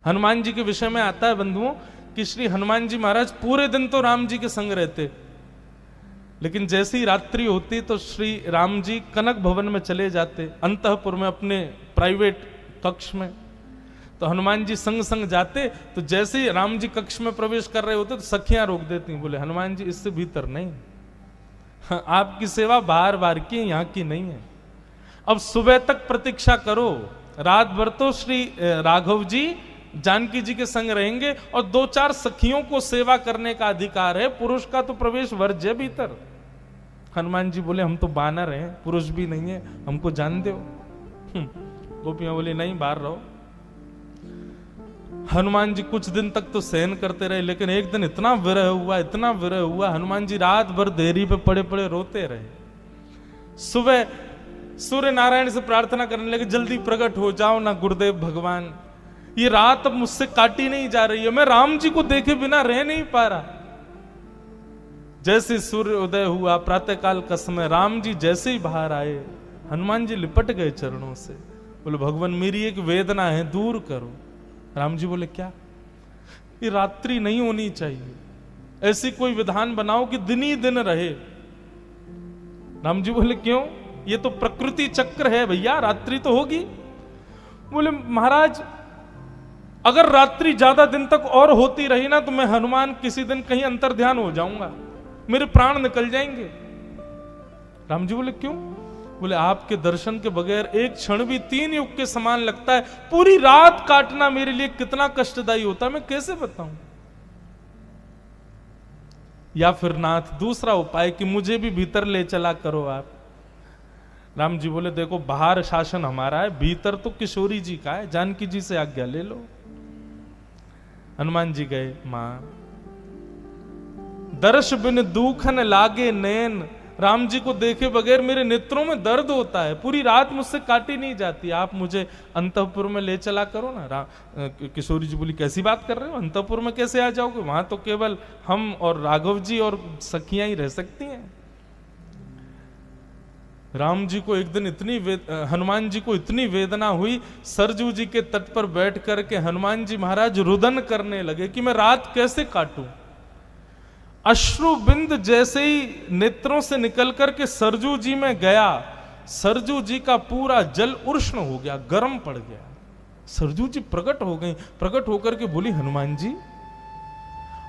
हनुमान जी के विषय में आता है बंधुओं कि श्री हनुमान जी महाराज पूरे दिन तो राम जी के संग रहते, लेकिन जैसी ही रात्रि होती तो श्री राम जी कनक भवन में चले जाते, अंतःपुर में अपने प्राइवेट कक्ष में। तो हनुमान जी संग संग जाते, तो जैसे ही राम जी कक्ष में प्रवेश कर रहे होते तो सखियां रोक देती, बोले हनुमान जी इससे भीतर नहीं, आपकी सेवा बाहर बाहर की, यहाँ की नहीं है। अब सुबह तक प्रतीक्षा करो, रात भर तो श्री राघव जी जानकी जी के संग रहेंगे और 2-4 सखियों को सेवा करने का अधिकार है, पुरुष का तो प्रवेश वर्ज्य है भीतर। हनुमान जी बोले हम तो बानर हैं, पुरुष भी नहीं है, हमको जान दो। गोपियां बोली नहीं, बाहर रहो। हनुमान जी कुछ दिन तक तो सहन करते रहे, लेकिन एक दिन इतना विरह हुआ, इतना विरह हुआ, हनुमान जी रात भर देरी पे पड़े पड़े रोते रहे। सुबह सूर्य नारायण से प्रार्थना करने लगे, जल्दी प्रकट हो जाओ ना गुरुदेव भगवान, ये रात अब मुझसे काटी नहीं जा रही है, मैं राम जी को देखे बिना रह नहीं पा रहा। जैसे सूर्य उदय हुआ, प्रातःकाल का समय, राम जी जैसे ही बाहर आए, हनुमान जी लिपट गए चरणों से, बोले भगवान मेरी एक वेदना है, दूर करो। राम जी बोले क्या? ये रात्रि नहीं होनी चाहिए, ऐसी कोई विधान बनाओ कि दिन ही दिन रहे। राम जी बोले क्यों? ये तो प्रकृति चक्र है भैया, रात्रि तो होगी। बोले महाराज अगर रात्रि ज्यादा दिन तक और होती रही ना तो मैं हनुमान किसी दिन कहीं अंतर्ध्यान हो जाऊंगा, मेरे प्राण निकल जाएंगे। राम जी बोले क्यों? बोले आपके दर्शन के बगैर एक क्षण भी 3 युग के समान लगता है, पूरी रात काटना मेरे लिए कितना कष्टदायी होता है, मैं कैसे बताऊं। या फिर नाथ दूसरा उपाय कि मुझे भी भीतर ले चला करो आप। राम जी बोले देखो बाहर शासन हमारा है, भीतर तो किशोरी जी का है, जानकी जी से आज्ञा ले लो। हनुमान जी गए। मां दर्श बिन दूखन लागे नैन, राम जी को देखे बगैर मेरे नेत्रों में दर्द होता है, पूरी रात मुझसे काटी नहीं जाती, आप मुझे अंतःपुर में ले चला करो ना। किशोरी जी बोली कैसी बात कर रहे हो, अंतःपुर में कैसे आ जाओगे, वहां तो केवल हम और राघव जी और सखियां ही रह सकती हैं। राम जी को एक दिन हनुमान जी को इतनी वेदना हुई, सरजू जी के तट पर बैठ करके हनुमान जी महाराज रुदन करने लगे कि मैं रात कैसे काटूं। अश्रु बिंद जैसे ही नेत्रों से निकल करके सरजू जी में गया, सरजू जी का पूरा जल उष्ण हो गया, गर्म पड़ गया। सरजू जी प्रकट हो गई, प्रकट होकर के बोली हनुमान जी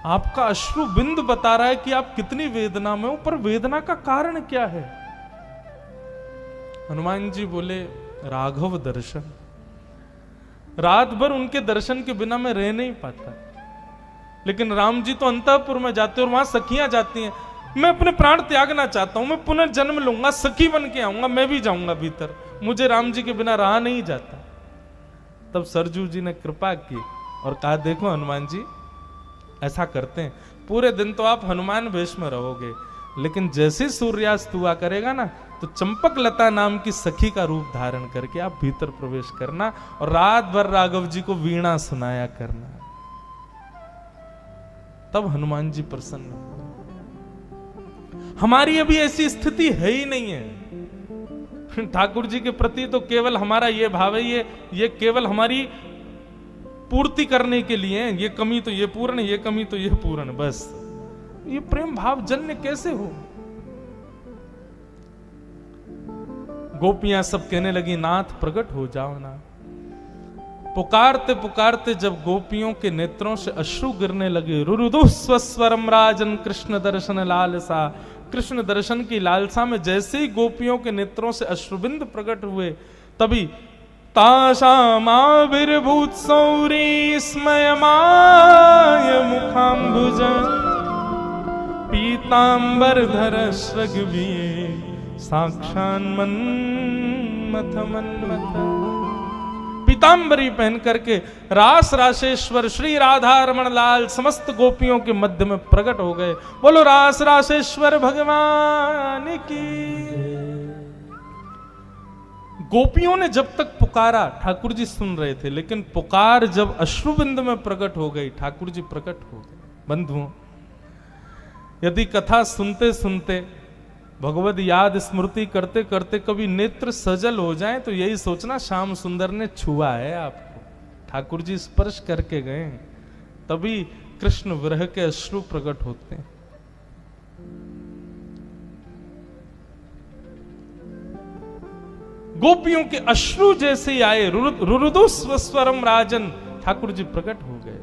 आपका अश्रु बिंद बता रहा है कि आप कितनी वेदना में हो, पर वेदना का कारण क्या है। हनुमान जी बोले राघव दर्शन, रात भर उनके दर्शन के बिना मैं रह नहीं पाता, लेकिन राम जी तो अंतःपुर में जाते और वहां सखियां जाती हैं, मैं अपने प्राण त्यागना चाहता हूं, मैं पुनर्जन्म लूंगा, सखी बन के आऊंगा, मैं भी जाऊंगा भीतर, मुझे राम जी के बिना रहा नहीं जाता। तब सरजू जी ने कृपा की और कहा देखो हनुमान जी ऐसा करते हैं, पूरे दिन तो आप हनुमान वेश में रहोगे, लेकिन जैसे सूर्यास्त हुआ करेगा ना तो चंपक लता नाम की सखी का रूप धारण करके आप भीतर प्रवेश करना और रात भर राघव जी को वीणा सुनाया करना। तब हनुमान जी प्रसन्न हुए। हमारी अभी ऐसी स्थिति है ही नहीं है। ठाकुर जी के प्रति तो केवल हमारा ये भाव है, ये केवल हमारी पूर्ति करने के लिए है, ये कमी तो ये पूर्ण, ये कमी तो ये पूर्ण, बस। ये प्रेम भाव जन्य कैसे हो। गोपियां सब कहने लगी नाथ प्रकट हो जाओ ना। पुकारते पुकारते जब गोपियों के नेत्रों से अश्रु गिरने लगे, रुरुदु स्वस्वरम राजन कृष्ण दर्शन लालसा, कृष्ण दर्शन की लालसा में जैसे ही गोपियों के नेत्रों से अश्रुबिंद प्रकट हुए, तभी ताशामाविर्भूत सौरी स्मयमाय मुखाम्बुज पीतांबरधर श्रगवीये साक्षान मन्मथ मन्मथ। पीतांबरी पहन करके रास राशेश्वर श्री राधा रमण लाल समस्त गोपियों के मध्य में प्रकट हो गए। बोलो रास राशेश्वर भगवान की। गोपियों ने जब तक पुकारा ठाकुर जी सुन रहे थे, लेकिन पुकार जब अश्रुबिंद में प्रकट हो गई ठाकुर जी प्रकट हो गए। बंधुओं, यदि कथा सुनते सुनते भगवद याद स्मृति करते करते कभी नेत्र सजल हो जाए तो यही सोचना श्याम सुंदर ने छुआ है आपको, ठाकुर जी स्पर्श करके गए, तभी कृष्ण विरह के अश्रु प्रकट होते हैं। गोपियों के अश्रु जैसे ही आए, रुरुदु स्वस्वरम राजन, ठाकुर जी प्रकट हो गए।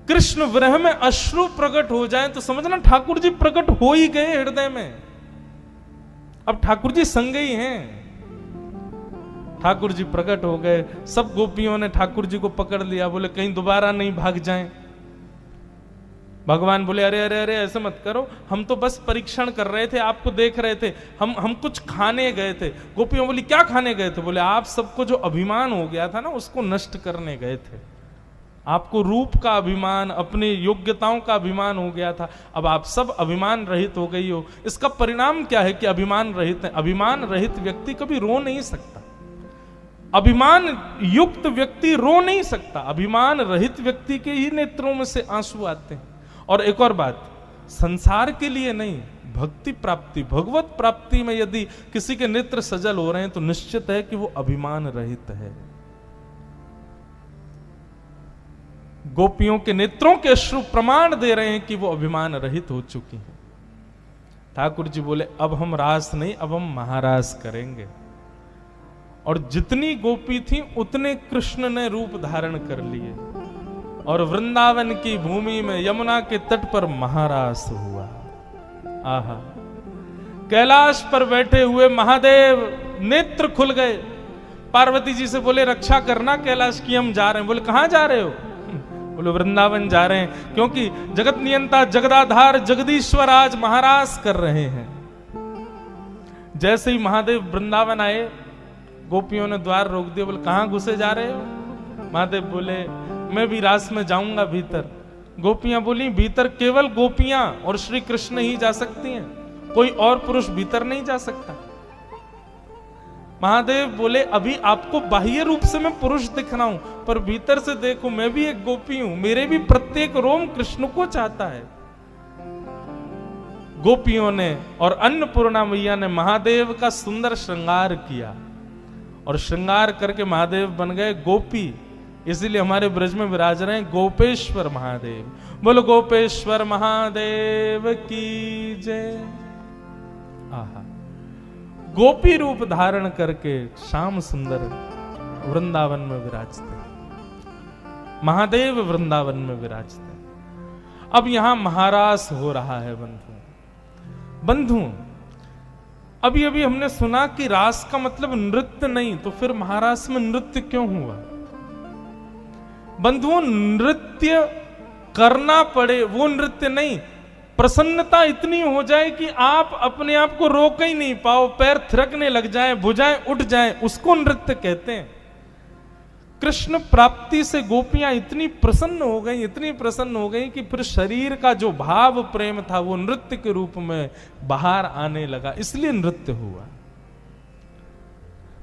कृष्ण विरह में अश्रु प्रकट हो जाए तो समझना ठाकुर जी प्रकट हो ही गए हृदय में। अब ठाकुर जी संग ही हैं। ठाकुर जी प्रकट हो गए, सब गोपियों ने ठाकुर जी को पकड़ लिया, बोले कहीं दोबारा नहीं भाग जाएं। भगवान बोले अरे अरे अरे ऐसे मत करो, हम तो बस परीक्षण कर रहे थे, आपको देख रहे थे, हम कुछ खाने गए थे। गोपियों बोली क्या खाने गए थे? बोले आप सबको जो अभिमान हो गया था ना, उसको नष्ट करने गए थे। आपको रूप का अभिमान, अपनी योग्यताओं का अभिमान हो गया था, अब आप सब अभिमान रहित हो गई हो। इसका परिणाम क्या है कि अभिमान रहित है। अभिमान रहित व्यक्ति कभी रो नहीं सकता, अभिमान युक्त व्यक्ति रो नहीं सकता। अभिमान रहित व्यक्ति के ही नेत्रों में से आंसू आते हैं। और एक और बात, संसार के लिए नहीं, भक्ति प्राप्ति, भगवत प्राप्ति में यदि किसी के नेत्र सजल हो रहे हैं तो निश्चित है कि वो अभिमान रहित है। गोपियों के नेत्रों के अश्रु प्रमाण दे रहे हैं कि वो अभिमान रहित हो चुकी हैं। ठाकुर जी बोले अब हम रास नहीं, अब हम महारास करेंगे। और जितनी गोपी थी उतने कृष्ण ने रूप धारण कर लिए, और वृंदावन की भूमि में यमुना के तट पर महारास हुआ। आहा, कैलाश पर बैठे हुए महादेव नेत्र खुल गए। पार्वती जी से बोले रक्षा करना कैलाश की, हम जा रहे हैं। बोले कहां जा रहे हो? बोले वृंदावन जा रहे हैं, क्योंकि जगत नियंता जगदाधार जगदीश्वर आज महारास कर रहे हैं। जैसे ही महादेव वृंदावन आए, गोपियों ने द्वार रोक दिया। बोले कहां घुसे जा रहे हो? महादेव बोले मैं भी रास में जाऊंगा भीतर। गोपियां बोली भीतर केवल गोपियां और श्री कृष्ण ही जा सकती हैं, कोई और पुरुष भीतर नहीं जा सकता। महादेव बोले अभी आपको बाह्य रूप से मैं पुरुष दिख रहा हूं, पर भीतर से देखो मैं भी एक गोपी हूं, मेरे भी प्रत्येक रोम कृष्ण को चाहता है। गोपियों ने और अन्नपूर्णा मैया ने महादेव का सुंदर श्रृंगार किया, और श्रृंगार करके महादेव बन गए गोपी। इसीलिए हमारे ब्रज में विराज रहे हैं गोपेश्वर महादेव। बोलो गोपेश्वर महादेव की जय। आहा, गोपी रूप धारण करके श्याम सुंदर वृंदावन में विराजते, महादेव वृंदावन में विराजते। अब यहां महारास हो रहा है बंधु। अभी अभी हमने सुना कि रास का मतलब नृत्य नहीं, तो फिर महारास में नृत्य क्यों हुआ? बंधुओं, नृत्य करना पड़े वो नृत्य नहीं, प्रसन्नता इतनी हो जाए कि आप अपने आप को रोक ही नहीं पाओ, पैर थिरकने लग जाएं, भुजाएं उठ जाएं, उसको नृत्य कहते हैं। कृष्ण प्राप्ति से गोपियां इतनी प्रसन्न हो गई, इतनी प्रसन्न हो गई कि फिर शरीर का जो भाव प्रेम था वो नृत्य के रूप में बाहर आने लगा, इसलिए नृत्य हुआ।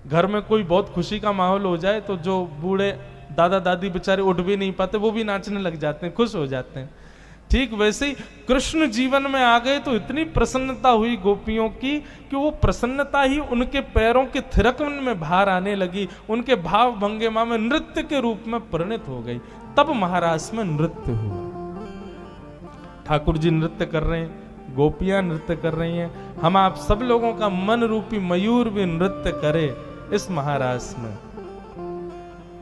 घर में कोई बहुत खुशी का माहौल हो जाए तो जो बूढ़े दादा दादी बेचारे उठ भी नहीं पाते, वो भी नाचने लग जाते हैं, खुश हो जाते हैं। ठीक वैसे ही कृष्ण जीवन में आ गए तो इतनी प्रसन्नता हुई गोपियों की कि वो प्रसन्नता ही उनके पैरों के थिरकन में बाहर आने लगी, उनके भाव भंगिमा में नृत्य के रूप में परिणत हो गई। तब महारास में नृत्य हुआ। ठाकुर जी नृत्य कर रहे हैं, गोपियां नृत्य कर रही हैं, हम आप सब लोगों का मन रूपी मयूर भी नृत्य करे इस महारास में।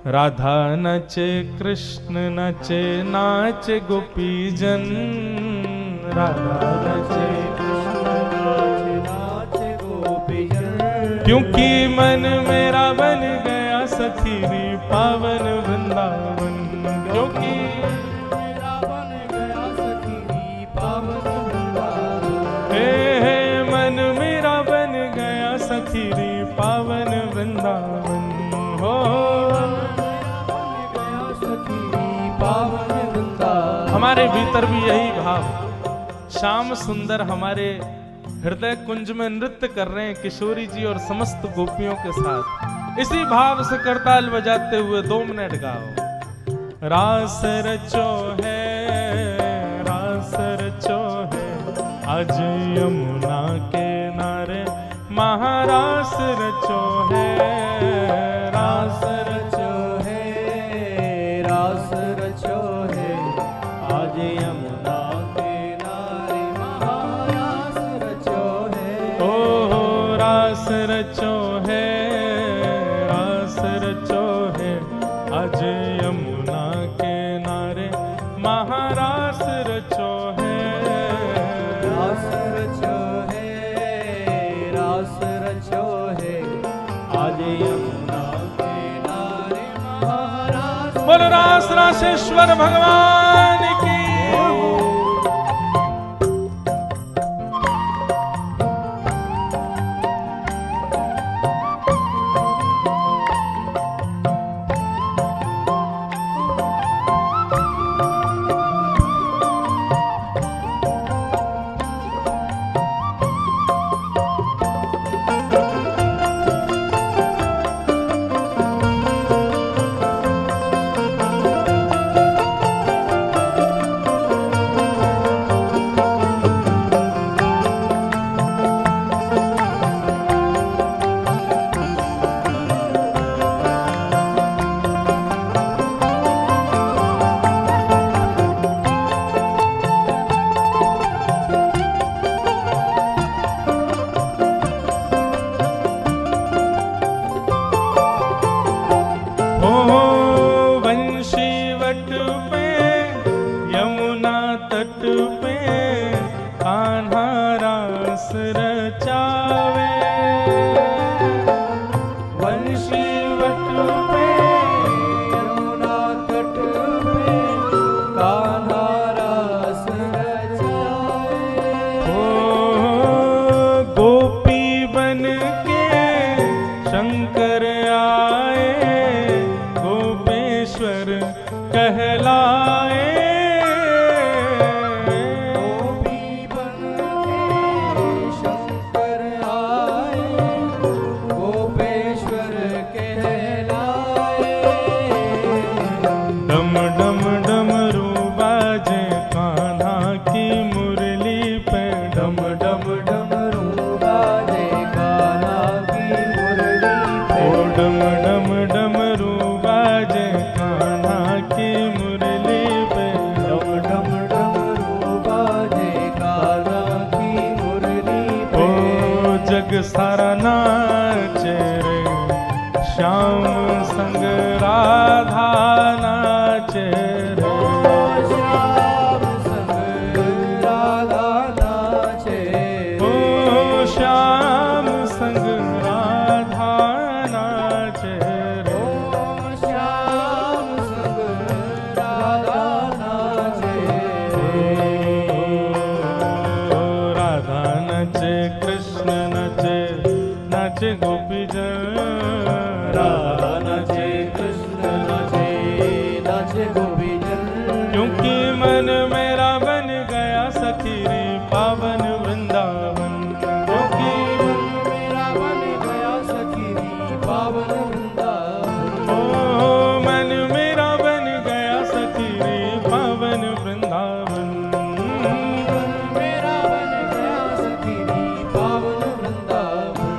राधा नचे कृष्ण नचे, नाचे गोपी जन। राधा नचे कृष्ण नाचे, नाचे गोपी जन। क्योंकि मन मेरा बन गया सखी रे पावन वृंदावन। क्योंकि मेरा बन गया सखी रे पावन वृंदावन। हे मन मेरा बन गया सखी रे पावन वृंदावन। हो हमारे भीतर भी यही भाव, श्याम सुंदर हमारे हृदय कुंज में नृत्य कर रहे हैं किशोरी जी और समस्त गोपियों के साथ। इसी भाव से करताल बजाते हुए 2 मिनट गाओ। रास रचो है, रास रचो है, आज यमुना के नारे महारास रचो है। रास रचो है, रास रचो है आज यमुना किनारे महारास रचो है। ओ रास रचो है, रास रचो है आज यमुना किनारे महारास रचो है। रास रचो है, रास रचो है आज यमुना किनारे महारास। बोल रास रासेश्वर भगवान की। सारा नाचे रे श्याम संग राधा नाचे रे। श्याम संग राधा नाचे ओ श्याम संग राधा नाचे रे। ओ श्याम संग राधा नाचे राधा नाचे कृष्ण नाचे गोपी जन। राधा नाचे कृष्ण नाचे नाचे गोपी जन। क्योंकि मन मेरा बन गया सखी रे पावन वृंदावन। क्योंकि मन मेरा बन गया सखी रे पावन वृंदावन। ओ मन मेरा बन गया सखी रे पावन वृंदावन। मन मेरा बन गया सखी रे पावन वृंदावन।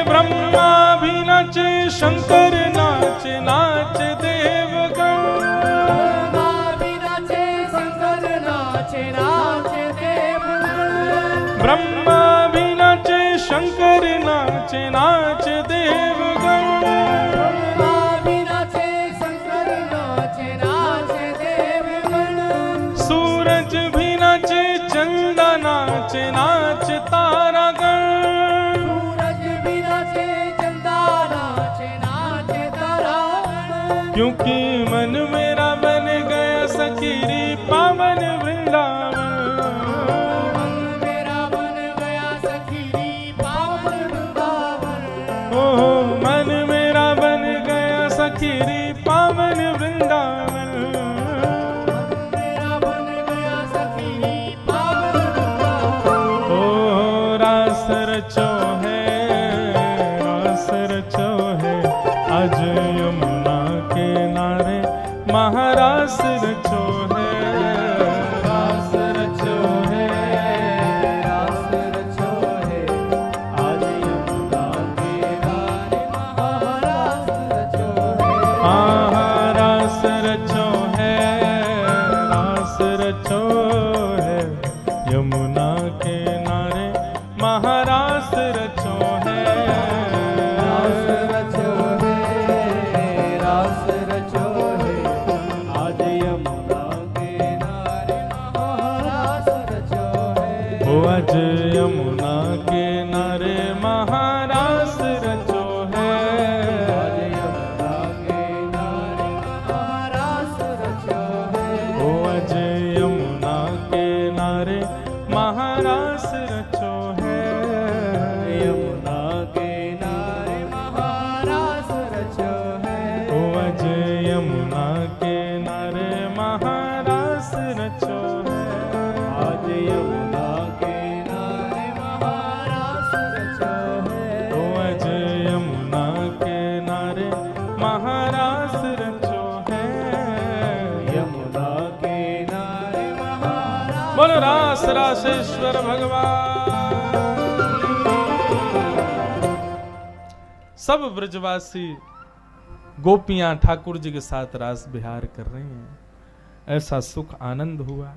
ब्रह्मा भी नाचे शंकर नाचे नाच देवगण। ब्रह्मा भी नाचे शंकर नाचे नाच देवगण। ब्रह्मा भी नाचे शंकर नाचे नाच देवगण। ब्रह्मा भी नाचे शंकर नाचे नाच देवगण। सूरज भी नाचे चंदा नाचे नाच तारागण। क्योंकि मन मेरा बन गया सखी रे पावन वृंदावन। मन मेरा बन गया सखी रे पावन वृंदावन। ओ मन मेरा बन गया सखी रे पावन वृंदावन। मन मेरा बन गया सखी रे पावन वृंदावन। ओ रास रचो है, रास रचो है आज यमुना किनारे महारास रचो है। रास रचो है, रास रचो है आज यमुना किनारे महारास रचो है। रास रचो बोल रास रासेश्वर भगवान। सब ब्रजवासी गोपियां ठाकुर जी के साथ रास विहार कर रही हैं। ऐसा सुख आनंद हुआ।